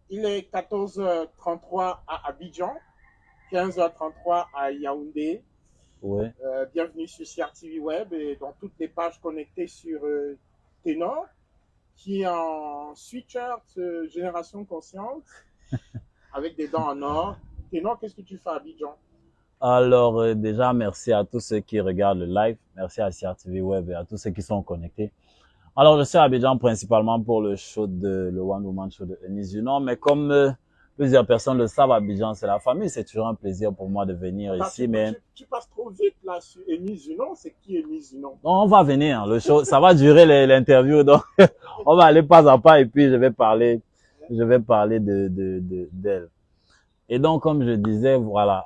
Il est 14h33 à Abidjan, 15h33 à Yaoundé. Ouais. Bienvenue sur CRTV Web et dans toutes les pages connectées sur Ténor, qui est en sweatshirt Génération Consciente avec des dents en or. Ténor, qu'est-ce que tu fais à Abidjan? Alors, déjà, merci à tous ceux qui regardent le live. Merci à CRTV Web et à tous ceux qui sont connectés. Alors, je suis à Abidjan principalement pour le show le One Woman Show de Enis Unon. Mais comme plusieurs personnes le savent, Abidjan, c'est la famille. C'est toujours un plaisir pour moi de venir Attends, ici. Mais tu passes trop vite là sur Enis Unon. C'est qui Enis Unon? on va venir. Le show, ça va durer l'interview. Donc, on va aller pas à pas et puis je vais parler d'elle. Et donc, comme je disais, voilà,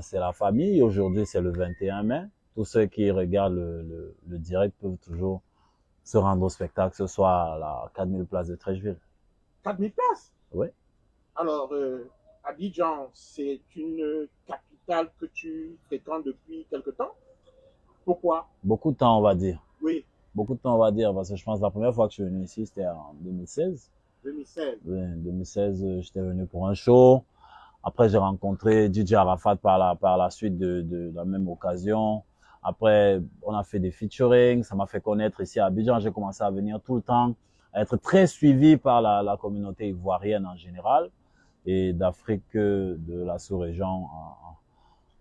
c'est la famille. Aujourd'hui, c'est le 21 mai. Tous ceux qui regardent le direct peuvent toujours se rendre au spectacle, que ce soit à la 4000 places de Trècheville. 4000 places. Oui. Alors, Abidjan, c'est une capitale que tu fréquentes depuis quelque temps. Pourquoi? Beaucoup de temps, on va dire. Oui, Beaucoup de temps, on va dire, parce que je pense que la première fois que je suis venu ici, c'était en 2016. 2016. Oui, en 2016, j'étais venu pour un show. Après, j'ai rencontré DJ Arafat par la suite de la même occasion. Après, on a fait des featuring. Ça m'a fait connaître ici à Abidjan. J'ai commencé à venir tout le temps, à être très suivi par la communauté ivoirienne en général et d'Afrique de la sous-région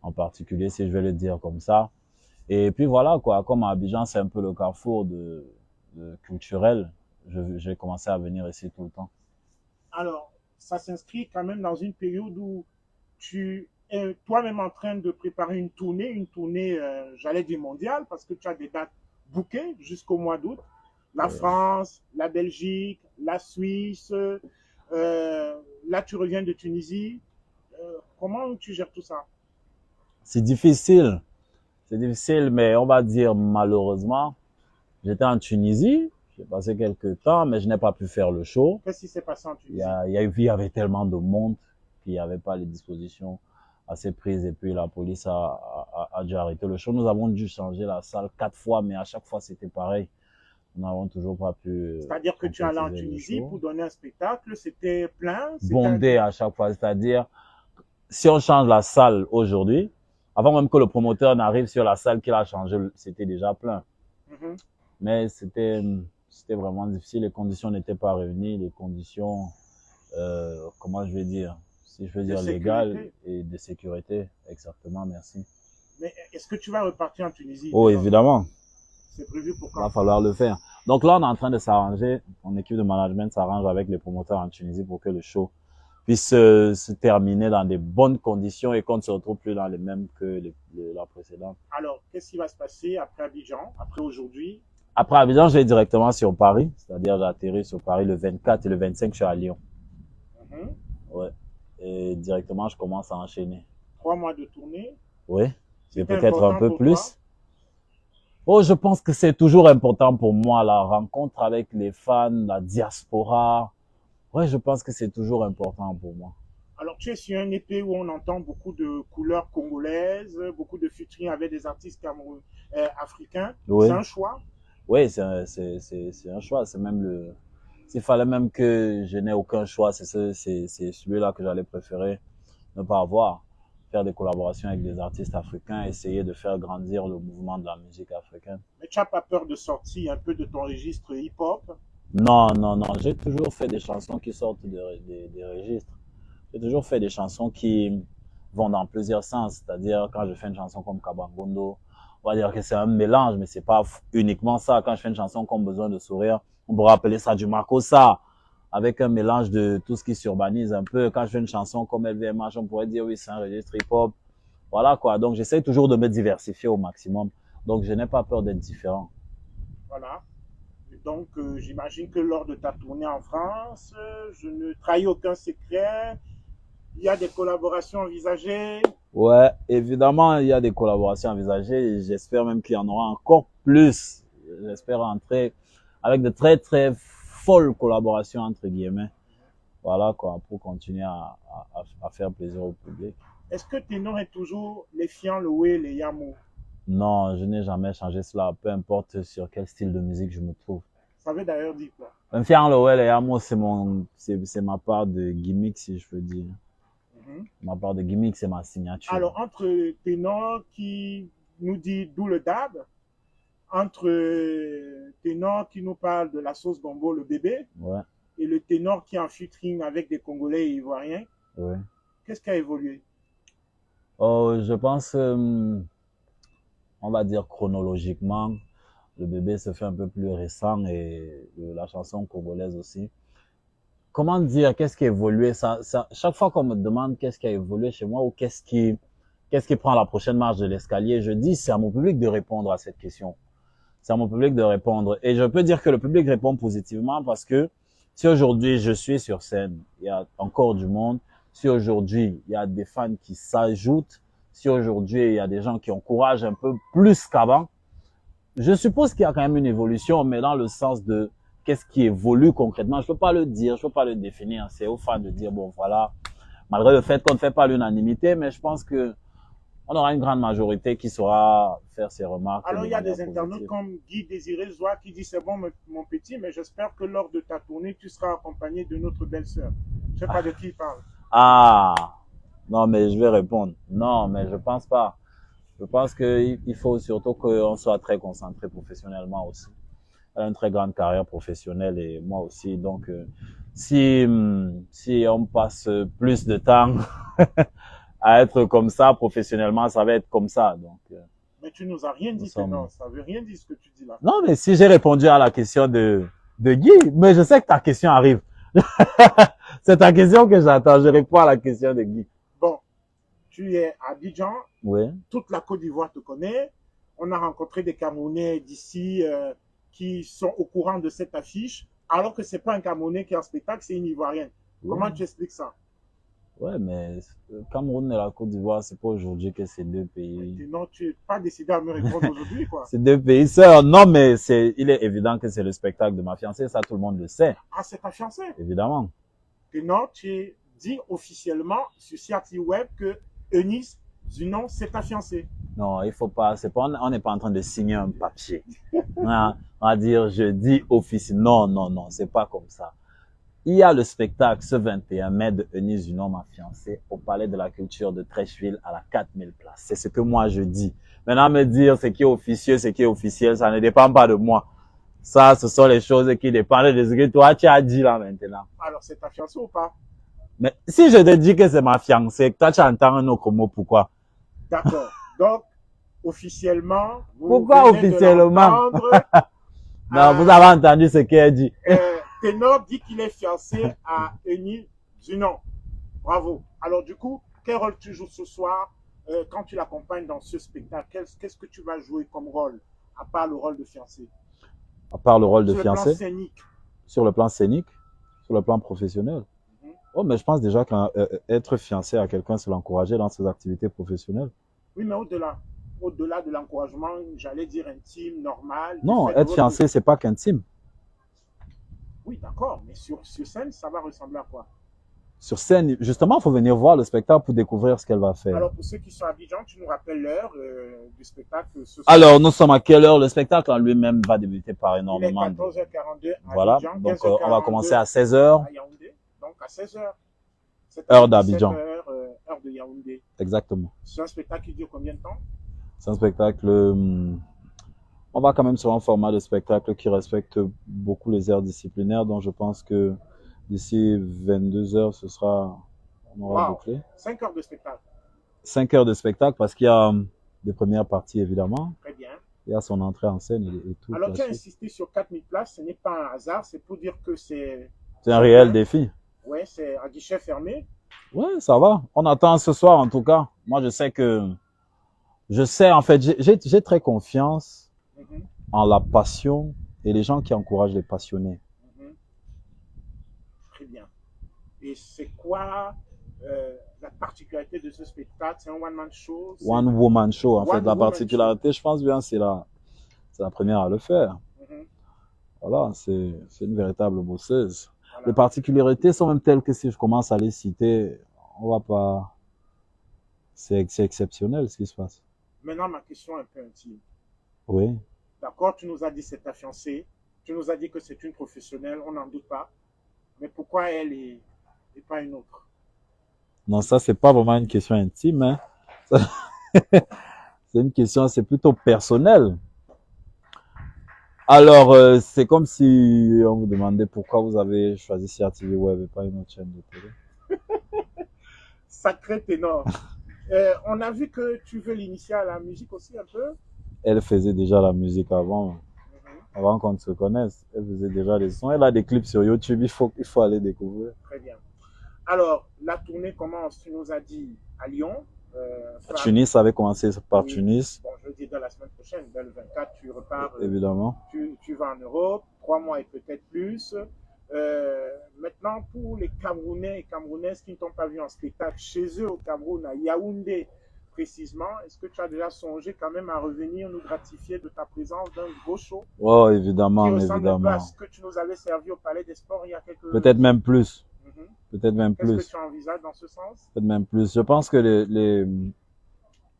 en particulier, si je vais le dire comme ça. Et puis voilà, quoi. Comme à Abidjan, c'est un peu le carrefour de culturel. J'ai commencé à venir ici tout le temps. Alors, ça s'inscrit quand même dans une période où tu es toi-même en train de préparer une tournée, j'allais dire mondiale, parce que tu as des dates bookées jusqu'au mois d'août. La Ouais. France, la Belgique, la Suisse. Là, tu reviens de Tunisie. Comment tu gères tout ça? C'est difficile. C'est difficile, mais on va dire malheureusement, j'étais en Tunisie, j'ai passé quelques temps, mais je n'ai pas pu faire le show. Qu'est-ce qui s'est passé en Tunisie? Il y avait tellement de monde qu'il n'y avait pas les dispositions assez prises et puis la police a dû arrêter le show. Nous avons dû changer la salle 4 fois, mais à chaque fois c'était pareil. Nous n'avons toujours pas pu C'est-à-dire que tu es allé en concrétiser le Tunisie show. pour donner un spectacle, c'était plein, c'était... Bondé à chaque fois, c'est-à-dire si on change la salle aujourd'hui, avant même que le promoteur n'arrive sur la salle qu'il a changé, c'était déjà plein. Mhm. Mais c'était vraiment difficile. Les conditions n'étaient pas réunies, les conditions, comment je vais dire, si je veux De dire légales sécurité. et de sécurité. Exactement, merci. Mais est-ce que tu vas repartir en Tunisie Oh, déjà? évidemment, C'est prévu pour il va quand? falloir le faire. Donc là, on est en train de s'arranger. Mon équipe de management s'arrange avec les promoteurs en Tunisie pour que le show puisse se terminer dans des bonnes conditions et qu'on ne se retrouve plus dans les mêmes que la précédente. Alors, qu'est-ce qui va se passer après Abidjan, après aujourd'hui? Après Abidjan, je vais directement sur Paris, c'est-à-dire j'atterris sur Paris le 24 et le 25, je suis à Lyon. Mhm. Ouais. Et directement, je commence à enchaîner. 3 mois de tournée. Oui. Et C'était peut-être un important peu pour toi? plus. Oh, je pense que c'est toujours important pour moi, la rencontre avec les fans, la diaspora. Ouais, je pense que c'est toujours important pour moi. Alors, tu es sur un EP où on entend beaucoup de couleurs congolaises, beaucoup de featuring avec des artistes africains. C'est Oui. un choix? Oui, c'est un choix. C'est même s'il fallait même que je n'ai aucun choix, c'est celui-là que j'allais préférer ne pas avoir. Faire des collaborations avec des artistes africains, essayer de faire grandir le mouvement de la musique africaine. Mais tu n'as pas peur de sortir un peu de ton registre hip-hop? Non, non, non. J'ai toujours fait des chansons qui sortent des registres. J'ai toujours fait des chansons qui vont dans plusieurs sens. C'est-à-dire, quand je fais une chanson comme Kabangondo, on va dire que c'est un mélange, mais c'est pas uniquement ça. Quand je fais une chanson comme Besoin de sourire, on pourrait appeler ça du Makossa, avec un mélange de tout ce qui s'urbanise un peu. Quand je fais une chanson comme LVMH, on pourrait dire oui, c'est un registre hip-hop. Voilà quoi. Donc, j'essaie toujours de me diversifier au maximum. Donc, je n'ai pas peur d'être différent. Voilà. Donc, j'imagine que lors de ta tournée en France, je ne trahis aucun secret. Il y a des collaborations envisagées. Ouais, évidemment, il y a des collaborations envisagées et j'espère même qu'il y en aura encore plus. J'espère entrer avec de très, très folles collaborations, entre guillemets. Voilà, quoi, pour continuer à faire plaisir au public. Est-ce que Ténor est toujours les Fian, le Wé, les Yamou? Non, je n'ai jamais changé cela, peu importe sur quel style de musique je me trouve. Ça veut d'ailleurs dire quoi? Un fier Lowell et Amo, c'est ma part de gimmick, si je peux dire. Mhm. Ma part de gimmick, c'est ma signature. Alors, entre ténor qui nous dit d'où le dab, entre ténor qui nous parle de la sauce gombo, le bébé, Ouais, et le ténor qui est en featuring avec des Congolais et Ivoiriens, ouais. qu'est-ce qui a évolué? Oh, je pense, on va dire chronologiquement, le bébé se fait un peu plus récent et la chanson congolaise aussi. Comment dire, qu'est-ce qui a évolué? Chaque fois qu'on me demande qu'est-ce qui a évolué chez moi ou qu'est-ce qui prend la prochaine marche de l'escalier, je dis c'est à mon public de répondre à cette question. C'est à mon public de répondre. Et je peux dire que le public répond positivement parce que si aujourd'hui je suis sur scène, il y a encore du monde. Si aujourd'hui il y a des fans qui s'ajoutent, si aujourd'hui il y a des gens qui encouragent un peu plus qu'avant, je suppose qu'il y a quand même une évolution, mais dans le sens de qu'est-ce qui évolue concrètement. Je peux pas le dire, je peux pas le définir. C'est aux fans de dire bon voilà, malgré le fait qu'on ne fait pas l'unanimité, mais je pense que on aura une grande majorité qui saura faire ses remarques Alors, de il y a manière des internautes positive. comme Guy Désiré Zoua qui dit c'est bon, mon petit, mais j'espère que lors de ta tournée, tu seras accompagné de notre belle-sœur. Je ne sais pas de qui il parle. Ah, non, mais je vais répondre. Non, mais je pense pas. Je pense qu'il faut surtout qu'on soit très concentré professionnellement aussi. Elle a une très grande carrière professionnelle et moi aussi. Donc, si on passe plus de temps à être comme ça professionnellement, ça va être comme ça. Donc, Mais tu nous as rien nous dit, sommes. non, ça veut rien dire ce que tu dis là. Non, mais si j'ai répondu à la question de Guy, mais je sais que ta question arrive. C'est ta question que j'attends. Je réponds à la question de Guy. Bon, tu es à Abidjan, Oui. toute la Côte d'Ivoire te connaît. On a rencontré des Camerounais d'ici qui sont au courant de cette affiche, alors que c'est pas un Camerounais qui est en spectacle, c'est une Ivoirienne. Oui. Comment tu expliques ça? Ouais, mais Cameroun et la Côte d'Ivoire, c'est pas aujourd'hui que c'est deux pays. Non, tu n'es pas décidé à me répondre aujourd'hui, quoi. C'est deux pays sœurs. Non, mais il est évident que c'est le spectacle de ma fiancée. Ça, tout le monde le sait. Ah, c'est ta fiancée? Évidemment. Que non, tu dis officiellement sur CRT Web que Eunice Zunon, c'est ta fiancée. Non, il faut pas, on n'est pas en train de signer un papier. On va dire, je dis officiellement. Non, non, non, c'est pas comme ça. Il y a le spectacle ce 21 mai de Eunice Zunon, ma fiancée, au Palais de la Culture de Trècheville à la 4000 places. C'est ce que moi je dis. Maintenant, me dire ce qui est officieux, ce qui est officiel, ça ne dépend pas de moi. Ça, ce sont les choses qui dépendent de ce que toi, tu as dit là maintenant. Alors, c'est ta fiancée ou pas? Mais si je te dis que c'est ma fiancée, toi, tu entends un autre mot, pourquoi? D'accord. Donc, officiellement, vous Pourquoi venez officiellement? de Non, vous avez entendu ce qu'elle dit. Ténor dit qu'il est fiancé à Eunice Zunon. Bravo. Alors, du coup, quel rôle tu joues ce soir quand tu l'accompagnes dans ce spectacle? Qu'est-ce que tu vas jouer comme rôle, à part le rôle de fiancé? À part le rôle de Sur le plan fiancée, scénique. sur le plan scénique, sur le plan professionnel. Mhm. Oh, mais je pense déjà qu'être fiancé à quelqu'un, c'est l'encourager dans ses activités professionnelles. Oui, mais au-delà de l'encouragement, j'allais dire intime, normal. Non, être fiancé, c'est pas qu'intime. Oui, d'accord, mais sur scène, ça va ressembler à quoi? Sur scène, justement, il faut venir voir le spectacle pour découvrir ce qu'elle va faire. Alors, pour ceux qui sont à Abidjan, tu nous rappelles l'heure du spectacle ce soir. Alors, nous sommes à quelle heure? Le spectacle en lui-même va débuter par énormément. Il est 14h42 à voilà, Abidjan. donc on va commencer à 16h. À Yaoundé, donc à 16h. Heure d'Abidjan. Heure de Yaoundé. Exactement. C'est un spectacle qui dure combien de temps? C'est un spectacle... on va quand même sur un format de spectacle qui respecte beaucoup les aires disciplinaires, donc je pense que d'ici 22h, on aura bouclé. 5 heures de spectacle. 5 heures de spectacle parce qu'il y a des premières parties, évidemment. Très bien. Il y a son entrée en scène et tout. Alors, tu as insisté sur 4000 places, ce n'est pas un hasard, c'est pour dire que c'est... C'est un réel défi. Oui, c'est à guichet fermé. Ouais, ça va. On attend ce soir, en tout cas. Moi, je sais, en fait, j'ai très confiance en la passion et les gens qui encouragent les passionnés. Très bien. Et c'est quoi la particularité de ce spectacle? C'est un one-man show? One woman show, en fait. La particularité, je pense bien, c'est la première à le faire. Voilà, c'est une véritable bosseuse. Voilà. Les particularités sont même telles que si je commence à les citer, on va pas... C'est exceptionnel ce qui se passe. Maintenant, ma question est un peu intime. Oui. D'accord, tu nous as dit c'est ta fiancée. Tu nous as dit que c'est une professionnelle, on n'en doute pas. Mais pourquoi elle et pas une autre? Non, ça, c'est pas vraiment une question intime, hein. C'est une question, c'est plutôt personnel. Alors, c'est comme si on vous demandait pourquoi vous avez choisi CRTV Web et pas une autre chaîne de télé. Sacré ténor. On a vu que tu veux l'initier à la musique aussi un peu. Elle faisait déjà la musique avant, Mhm. avant qu'on ne se connaisse. Elle faisait déjà des sons. Elle a des clips sur YouTube, il faut aller découvrir. Très bien. Alors, la tournée commence, tu nous as dit, à Lyon. Tunis avait commencé par Oui. Tunis. Bon, je dis dans la semaine prochaine, dès le 24, tu repars. Évidemment. Tu vas en Europe, 3 mois et peut-être plus. Maintenant, pour les Camerounais et Camerounaises qui ne t'ont pas vu en spectacle chez eux au Cameroun, à Yaoundé précisément, est-ce que tu as déjà songé quand même à revenir nous gratifier de ta présence d'un gros show Oh, évidemment, qui ressemble un peu évidemment. à ce que tu nous avais servi au Palais des Sports il y a quelques... Peut-être même plus. Mhm. Peut-être même Qu'est-ce plus. que tu envisages dans ce sens? Peut-être même plus. Je pense que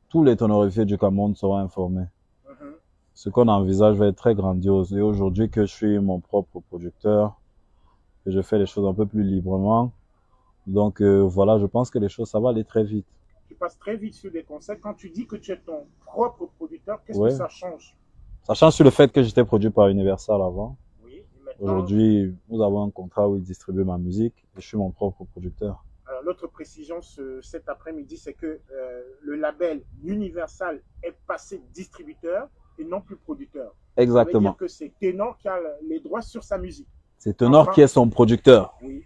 tous les tonorifiés du Cameroun seront informés. Mhm. Ce qu'on envisage va être très grandiose. Et aujourd'hui que je suis mon propre producteur, que je fais les choses un peu plus librement, donc voilà, je pense que les choses, ça va aller très vite. Tu passes très vite sur des concerts. Quand tu dis que tu es ton propre producteur, qu'est-ce que Ouais. ça change? Sachant sur le fait que j'étais produit par Universal avant, Oui, et maintenant, aujourd'hui, nous avons un contrat où ils distribuent ma musique et je suis mon propre producteur. alors, l'autre précision cet après-midi, c'est que le label Universal est passé distributeur et non plus producteur. Ça veut Exactement. dire que c'est Ténor qui a les droits sur sa musique. C'est Ténor qui est son producteur. Oui.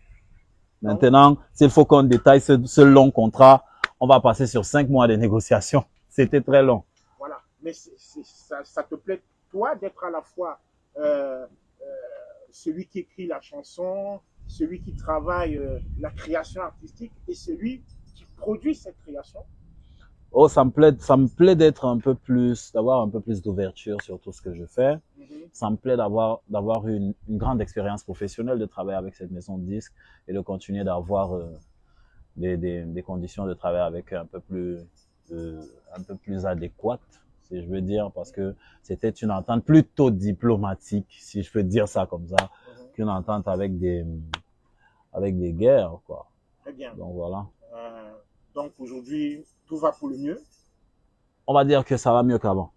Maintenant, s'il faut qu'on détaille ce long contrat, on va passer sur 5 mois de négociations. C'était très long. Voilà. Mais ça te plaît, toi, d'être à la fois euh, euh, celui qui écrit la chanson, celui qui travaille la création artistique et celui qui produit cette création? Oh, ça me plaît d'être un peu plus, d'avoir un peu plus d'ouverture sur tout ce que je fais. Mhm. Ça me plaît d'avoir une grande expérience professionnelle, de travailler avec cette maison de disques et de continuer d'avoir des conditions de travail avec un peu plus adéquates, si je veux dire, parce que c'était une entente plutôt diplomatique, si je peux dire ça comme ça, qu'une entente avec des guerres, quoi. Très bien. Donc voilà. Donc aujourd'hui, tout va pour le mieux. On va dire que ça va mieux qu'avant.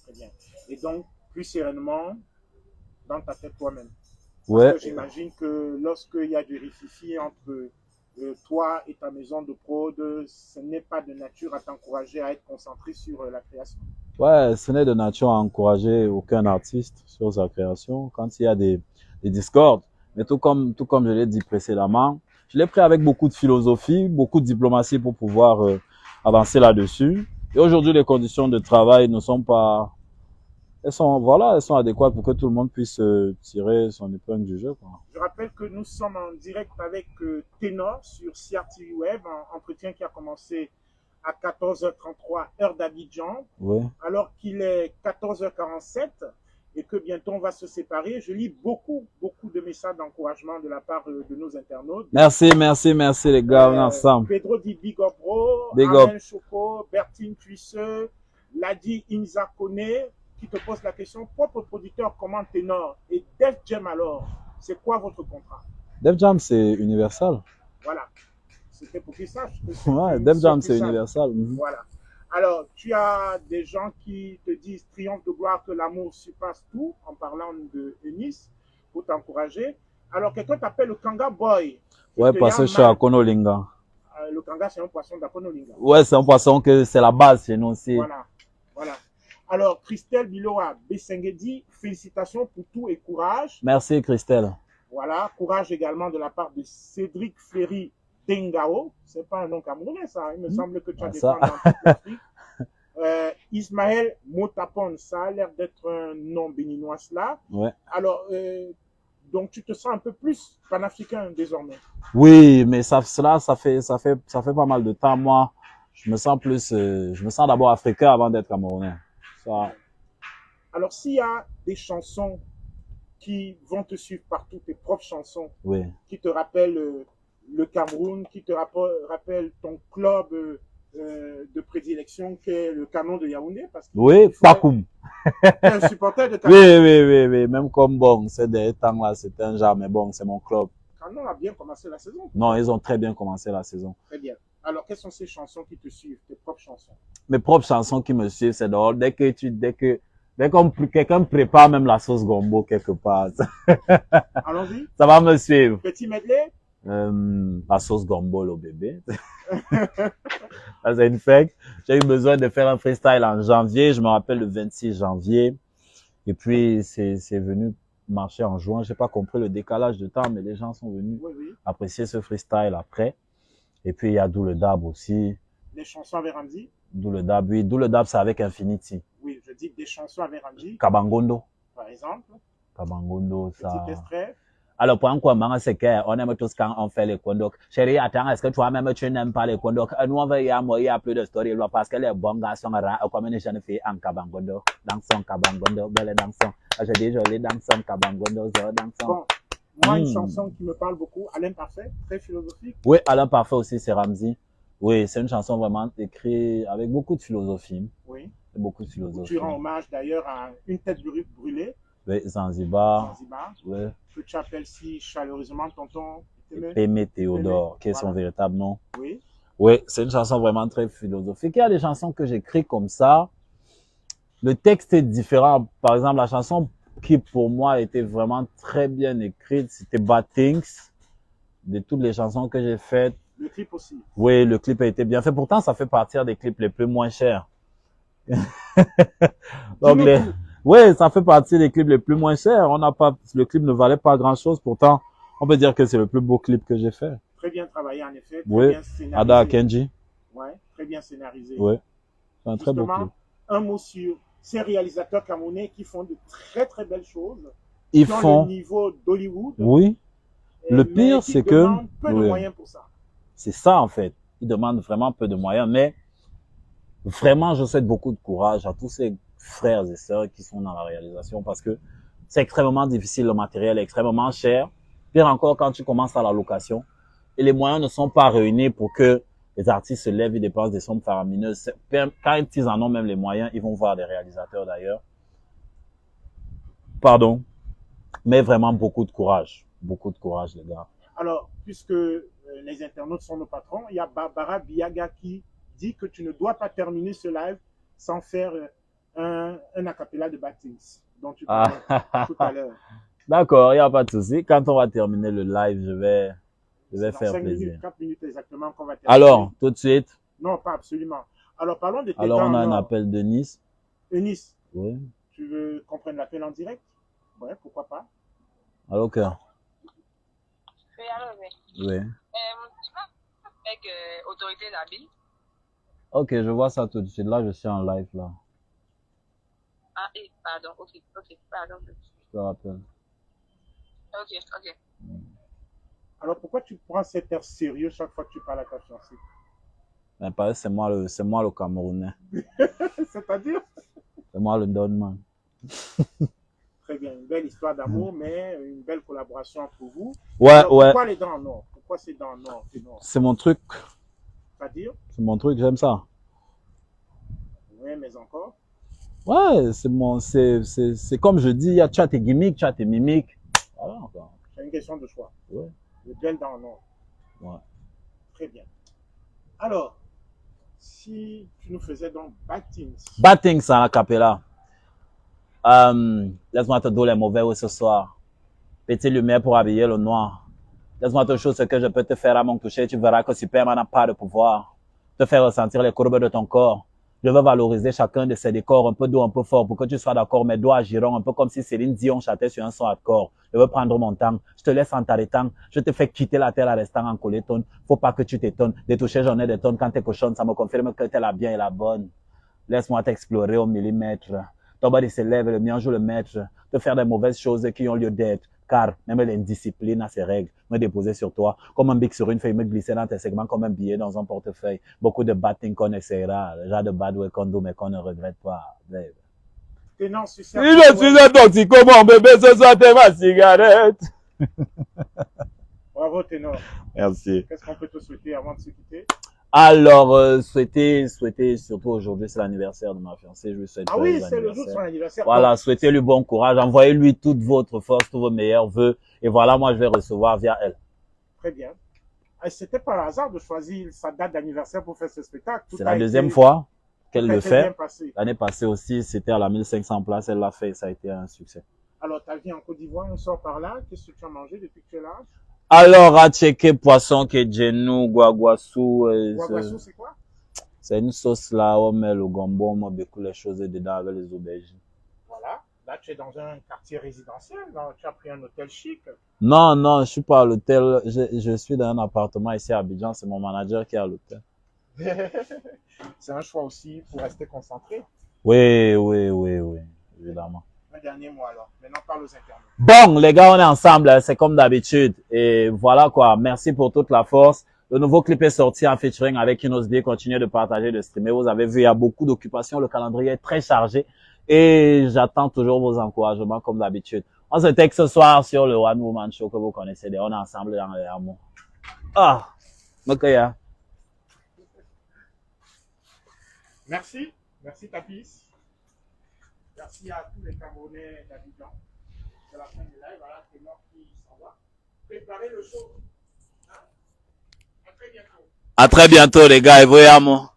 Très bien. Et donc, plus sereinement, dans ta tête toi-même. Ouais. Parce que j'imagine que lorsqu'il y a du rififi entre toi et ta maison de prod, ce n'est pas de nature à t'encourager à être concentré sur la création. Ouais, ce n'est de nature à encourager aucun artiste sur sa création. Quand il y a des discordes, mais tout comme je l'ai dit précédemment, je l'ai pris avec beaucoup de philosophie, beaucoup de diplomatie pour pouvoir avancer là-dessus. Et aujourd'hui, les conditions de travail ne sont pas, elles sont adéquates pour que tout le monde puisse tirer son épingle du jeu, quoi. Je rappelle que nous sommes en direct avec Ténor sur CRTV Web, un entretien qui a commencé à 14h33 heure d'Abidjan, Oui. alors qu'il est 14h47 et que bientôt on va se séparer. Je lis beaucoup de messages d'encouragement de la part de nos internautes. Merci les gars, on est ensemble. Pedro dit Big Up Bro, Big Alain up. Choco, Bertine Tuisseux, Ladi Inza Kone, qui te pose la question, propre producteur, comment Ténor et Def Jam alors, c'est quoi votre contrat? Def Jam, c'est Universal. Voilà. C'était pour qu'ils sachent que Ouais, Def Jam, c'est Universal. Voilà. Alors, tu as des gens qui te disent triomphe de gloire que l'amour surpasse tout, en parlant de Eunice, pour t'encourager. Alors, quelqu'un t'appelle le Kanga Boy. Ouais, parce que je suis à Konolinga. Le Kanga, c'est un poisson d'Akonolinga. Ouais, c'est un poisson que c'est la base chez nous aussi. Voilà. Alors, Christelle Biloa Bessengedi, félicitations pour tout et courage. Merci, Christelle. Voilà, courage également de la part de Cédric Ferry Dengao. C'est pas un nom camerounais, ça. Il me semble que tu as des fans dans toute l'Afrique. Ismaël Motapon, ça a l'air d'être un nom béninois là. Ouais. Alors, donc tu te sens un peu plus panafricain désormais. Oui, mais ça fait pas mal de temps. Moi, je me sens d'abord africain avant d'être camerounais. Ça. Alors, s'il y a des chansons qui vont te suivre partout, tes propres chansons, oui, qui te rappellent le Cameroun, qui te rappellent ton club de prédilection qu'est le canon de Yaoundé, parce que Oui, Pakoum. tu es un supporter de Oui, Canon. oui. Même comme bon, ces derniers temps-là, c'était un genre, mais bon, c'est mon club. Canon a bien commencé la saison. Non, ils ont très bien commencé la saison. Très bien. Alors, quelles sont ces chansons qui te suivent, tes propres chansons? Mes propres chansons qui me suivent, c'est drôle. Dès que quelqu'un prépare même la sauce gombo quelque part, Allons-y. ça va me suivre. Petit medley. La sauce gombo, le bébé. Ça, c'est une fake. J'ai eu besoin de faire un freestyle en janvier. Je me rappelle le 26 janvier. Et puis, c'est venu marcher en juin. J'ai pas compris le décalage de temps, mais les gens sont venus Oui. apprécier ce freestyle après. Et puis, il y a D'où le Dab aussi. Des chansons avec Ramzi. D'où le Dab, oui. D'où le Dab, c'est avec Infinity. Oui, je dis des chansons avec Ramzi. Kabangondo. Par exemple. Kabangondo, ça. Petit extrait. Alors, pour un comment c'est qu'on aime tous quand on fait les condocs. Chérie, attends, est-ce que toi-même tu n'aimes pas les condocs? Nous, on va y avoir plus de story là parce que les bons garçons, comme une jeune fille en Kabangondo, dans son Kabangondo, belle dans son. Je dis joli dans son Kabangondo, dans son. Bon, moi, une chanson qui me parle beaucoup, Alain Parfait, très philosophique. Oui, Alain Parfait aussi, c'est Ramzi. Oui, c'est une chanson vraiment écrite avec beaucoup de philosophie. Oui. Beaucoup de philosophie. Tu rends hommage d'ailleurs à Une tête brûlée. Oui, Zanzibar. Zanzibar. Oui. Que tu appelles si chaleureusement tonton Pémé Théodore, qui est son véritable nom. Oui. Oui, c'est une chanson vraiment très philosophique. Il y a des chansons que j'écris comme ça. Le texte est différent. Par exemple, la chanson qui pour moi était vraiment très bien écrite, c'était Bad Things. De toutes les chansons que j'ai faites. Le clip aussi. Oui, le clip a été bien fait. Pourtant, ça fait partie des clips les plus moins chers. Donc, oui, ça fait partie des clips les plus moins chers. Le clip ne valait pas grand chose. Pourtant, on peut dire que c'est le plus beau clip que j'ai fait. Très bien travaillé, en effet. Très oui. Bien scénarisé. Ada Kenji. Ouais, très bien scénarisé. Oui. C'est un très beau clip. Un mot sur ces réalisateurs camerounais qui font de très très belles choses. Ils qui font ont le niveau d'Hollywood. Oui. Le pire, c'est que peu de moyens pour ça. C'est ça, en fait. Ils demandent vraiment peu de moyens, mais vraiment, je souhaite beaucoup de courage à tous ces frères et sœurs qui sont dans la réalisation parce que c'est extrêmement difficile, le matériel est extrêmement cher. Pire encore, quand tu commences à la location et les moyens ne sont pas réunis pour que les artistes se lèvent et dépensent des sommes faramineuses. Quand ils en ont même les moyens, ils vont voir des réalisateurs d'ailleurs. Pardon. Mais vraiment beaucoup de courage. Beaucoup de courage, les gars. Alors, puisque les internautes sont nos patrons, il y a Barbara Biaga qui dit que tu ne dois pas terminer ce live sans faire un acapella de Bad Things dont tu parlais tout à l'heure. D'accord, il n'y a pas de souci. Quand on va terminer le live, je vais faire 5 plaisir. minutes, 4 minutes exactement qu'on va terminer. Alors, tout de suite. Non, pas absolument. Alors, parlons de tes Alors, on a un alors. appel de Nice. Nice. Oui. Tu veux qu'on prenne l'appel en direct? Ouais, pourquoi pas. Allô, cœur. Oui, allô, oui. Oui. Tu vas avec Autorité Labile? Ok, je vois ça tout de suite. Là, je suis en live, là. Ah, pardon, ok, pardon. Je te rappelle. Ok. Alors, pourquoi tu prends cet air sérieux chaque fois que tu parles à ta fiancée? Mais pareil, c'est moi le Camerounais. C'est-à-dire? C'est moi le Donman. Très bien, une belle histoire d'amour, mais une belle collaboration entre vous. Ouais, alors, ouais. Pourquoi les dents en or? Pourquoi c'est dents en or? C'est mon truc. C'est-à-dire? C'est mon truc, j'aime ça. Oui, mais encore? Ouais, c'est comme je dis, tu as tes gimmicks, tu as tes mimiques. Voilà, encore. C'est une question de choix. Ouais. De belles dents en or. Ouais. Très bien. Alors, si tu nous faisais donc Bad Things. Bad Things à la capella. Laisse-moi te donner les mauvais ce soir. Petite lumière pour habiller le noir. Laisse-moi te chose ce que je peux te faire à mon toucher. Tu verras que Superman n'a pas de pouvoir. Te faire ressentir les courbes de ton corps. Je veux valoriser chacun de ces décors, un peu doux, un peu fort, pour que tu sois d'accord. Mes doigts agiront un peu comme si Céline Dion chantait sur un son hardcore. Je veux prendre mon temps. Je te laisse en t'arrêtant. Je te fais quitter la terre à restant en colétone. Faut pas que tu t'étonnes. Des toucher, j'en ai des tonnes. Quand t'es cochonne, ça me confirme que t'es la bien et la bonne. Laisse-moi t'explorer au millimètre. Ton body se lève, le mien joue le maître. Te faire des mauvaises choses qui ont lieu d'être. Car même l'indiscipline a ses règles. Me déposer sur toi, comme un bic sur une feuille, me glisser dans tes segments comme un billet dans un portefeuille. Beaucoup de bad things qu'on essaiera, le genre de bad way qu'on do, mais qu'on ne regrette pas. Babe. Tenant sur Si je suis un toxico, mon bébé, ce soir t'es ma cigarette. Bravo, Ténor. Merci. Qu'est-ce qu'on peut te souhaiter avant de se quitter? Alors, souhaiter surtout aujourd'hui, c'est l'anniversaire de ma fiancée. Je lui souhaite Ah oui, joyeux c'est le jour de son anniversaire. anniversaire. Voilà, Donc, souhaitez-lui bon courage. Envoyez-lui toute votre force, tous vos meilleurs vœux. Et voilà, moi, je vais recevoir via elle. très bien. Et c'était par hasard de choisir sa date d'anniversaire pour faire ce spectacle. Tout C'est a la été- deuxième fois qu'elle tout a le été bien fait. passé. L'année passée aussi, c'était à la 1500 places. Elle l'a fait et ça a été un succès. Alors, ta vie en Côte d'Ivoire, on sort par là. Qu'est-ce que tu as mangé depuis que tu es là? Alors, à checker poisson, kedjenou, guaguassou. Guaguassou, c'est quoi? C'est une sauce là, on met le gombo, on met beaucoup les choses dedans avec les aubergines. Voilà. Là, tu es dans un quartier résidentiel. Donc, tu as pris un hôtel chic. Non, non, je suis pas à l'hôtel. Je suis dans un appartement ici à Abidjan. C'est mon manager qui est à l'hôtel. C'est un choix aussi pour rester concentré. Oui, évidemment. Un dernier mot alors. Maintenant, parle aux internautes. Bon, les gars, on est ensemble. C'est comme d'habitude. Et voilà quoi. Merci pour toute la force. Le nouveau clip est sorti en featuring avec Inosbi. Continuez de partager, de streamer. Vous avez vu, il y a beaucoup d'occupations. Le calendrier est très chargé. Et j'attends toujours vos encouragements comme d'habitude. On se texte ce soir sur le One Woman Show que vous connaissez. On est ensemble dans les amours. Ah, ok, hein. Merci. Merci, Tapis. Merci à tous les Camerounais d'Abidjan. C'est la fin du live. Voilà, c'est moi qui s'en va. Préparez le show. Hein? À très bientôt. À très bientôt, les gars. Et voyez, amour.